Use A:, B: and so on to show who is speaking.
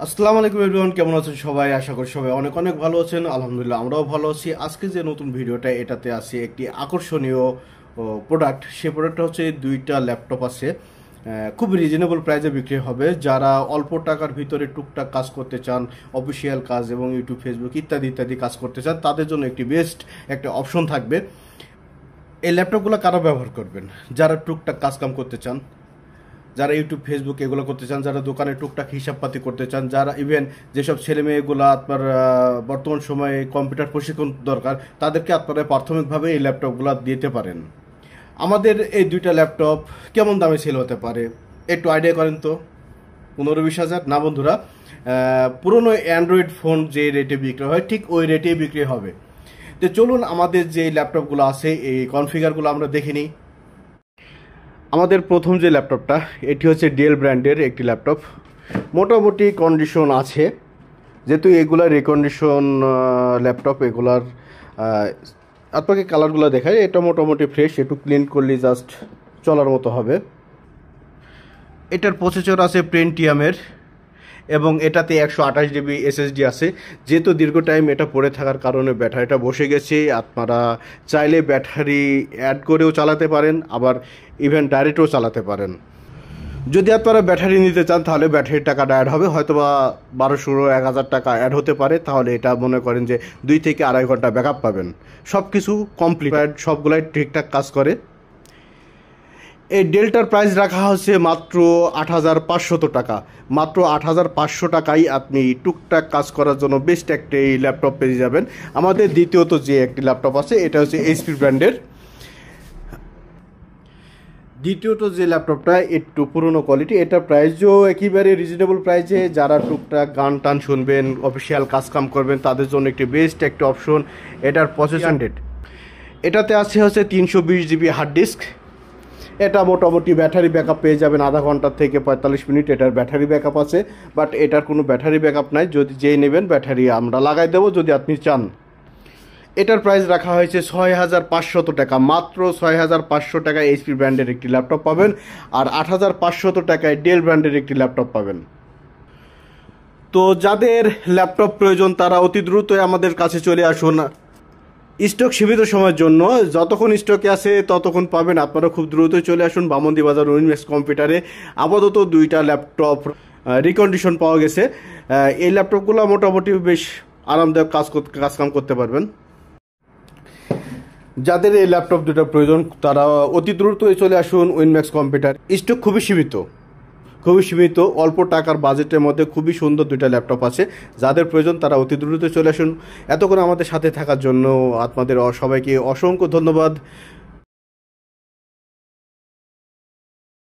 A: আসসালামু আলাইকুম এভরিওয়ান, কেমন আছেন সবাই? আশা করি সবাই অনেক অনেক ভালো আছেন। আলহামদুলিল্লাহ আমরাও ভালো আছি। আজকে যে নতুন ভিডিওটা, এটাতে আছে একটি আকর্ষণীয় প্রোডাক্ট। সেই প্রোডাক্টটা হচ্ছে দুইটা ল্যাপটপ আছে, খুব রিজনেবল প্রাইসে বিক্রি হবে। যারা অল্প টাকার ভিতরে টুকটাক কাজ করতে চান, অফিসিয়াল কাজ এবং ইউটিউব, ফেসবুক ইত্যাদি ইত্যাদি কাজ করতে চান, তাদের জন্য একটি বেস্ট একটা অপশন থাকবে। এই ল্যাপটপগুলো কারা ব্যবহার করবেন? যারা টুকটাক কাজকাম করতে চান, যারা ইউটিউব, ফেসবুক এগুলো করতে চান, যারা দোকানে টুকটাক হিসাবপাতি করতে চান, যারা ইভেন যেসব ছেলে মেয়েগুলো আপনার বর্তমান সময়ে কম্পিউটার প্রশিক্ষণ দরকার, তাদেরকে আপনারা প্রাথমিকভাবে এই ল্যাপটপগুলো দিতে পারেন। আমাদের এই দুইটা ল্যাপটপ কেমন দামে সেল হতে পারে একটু আইডিয়া করেন তো। 15-20 হাজার না বন্ধুরা? পুরনো অ্যান্ড্রয়েড ফোন যে রেটে বিক্রি হয় ঠিক ওই রেটেই বিক্রি হবে। তো চলুন আমাদের যে ল্যাপটপগুলো আছে এই কনফিগারগুলো আমরা দেখে নিই। আমাদের প্রথম যে ল্যাপটপটা, এটি হচ্ছে ডেল ব্র্যান্ডের একটি ল্যাপটপ। মোটামুটি কন্ডিশন আছে, যেহেতু এগুলার রিকন্ডিশন ল্যাপটপ। এগুলার আপনাকে কালারগুলো দেখায়, এটা মোটামুটি ফ্রেশ, একটু ক্লিন করলে জাস্ট চলার মতো হবে। এটার প্রসেসর আছে পেন্টিয়ামের এবং এটাতে 128 GB SSD আছে। যেহেতু দীর্ঘ টাইম এটা পড়ে থাকার কারণে ব্যাটারিটা বসে গেছে। আপনারা চাইলে ব্যাটারি অ্যাড করেও চালাতে পারেন, আবার ইভেন ডাইরেক্টও চালাতে পারেন। যদি আপনারা ব্যাটারি নিতে চান তাহলে ব্যাটারির টাকাটা অ্যাড হবে, হয়তো বা 1200-1000 টাকা অ্যাড হতে পারে। তাহলে এটা মনে করেন যে 2 থেকে 2.5 ঘন্টা ব্যাকআপ পাবেন। সব কিছু কমপ্লিট, সবগুলাই ঠিকঠাক কাজ করে। এই ডেলটার প্রাইস রাখা হচ্ছে মাত্র 8500 টাকা। মাত্র 8500 টাকায় আপনি টুকটাক কাজ করার জন্য বেস্ট একটি ল্যাপটপ পেয়ে যাবেন। আমাদের দ্বিতীয়ত যে একটি ল্যাপটপ আছে, এটা হচ্ছে এইচপি ব্র্যান্ডের। দ্বিতীয়ত যে ল্যাপটপটা একটু পুরনো কোয়ালিটি, এটা প্রাইসও একেবারে রিজনেবল প্রাইসে। যারা টুকটাক গান টান শুনবেন, অফিসিয়াল কাজকাম করবেন, তাদের জন্য একটি বেস্ট একটা অপশন। এটার প্রসেসর এটাতে আছে হচ্ছে 320 GB হার্ড ডিস্ক। এটা মোটামুটি ব্যাটারি ব্যাকআপ পেয়ে যাবেন আধা ঘন্টা থেকে 45 মিনিট। এটার ব্যাটারি ব্যাকআপ আছে, বাট এটার কোনো ব্যাটারি ব্যাকআপ নাই। যদি যেই নেবেন ব্যাটারি আমরা লাগাই দেবো যদি আপনি চান। এটার প্রাইস রাখা হয়েছে 6500 টাকা। মাত্র 6500 টাকায় এইচপি ব্র্যান্ডের একটি ল্যাপটপ পাবেন, আর 8500 টাকায় ডেল ব্র্যান্ডের একটি ল্যাপটপ পাবেন। তো যাদের ল্যাপটপ প্রয়োজন তারা অতি দ্রুতই আমাদের কাছে চলে আসুন। স্টক সীমিত সময়ের জন্য, যতক্ষণ স্টকে আছে ততক্ষণ পাবেন। আপনারা খুব দ্রুতই চলে আসুন বামন্দি বাজার উইনম্যাক্স কম্পিউটারে। আপাতত দুইটা ল্যাপটপ রিকন্ডিশন পাওয়া গেছে। এই ল্যাপটপগুলো মোটামুটি বেশ আরামদায়ক কাজকাম করতে পারবেন। যাদের এই ল্যাপটপ দুটো প্রয়োজন তারা অতি দ্রুতই চলে আসুন উইনম্যাক্স কম্পিউটার। স্টক খুবই সীমিত, অল্প টাকার বাজেটের মধ্যে খুবই সুন্দর দুইটা ল্যাপটপ আছে। যাদের প্রয়োজন তারা অতি দ্রুত চলে আসুন। এতক্ষণ আমাদের সাথে থাকার জন্য আপনাদের সবাইকে অসংখ্য ধন্যবাদ।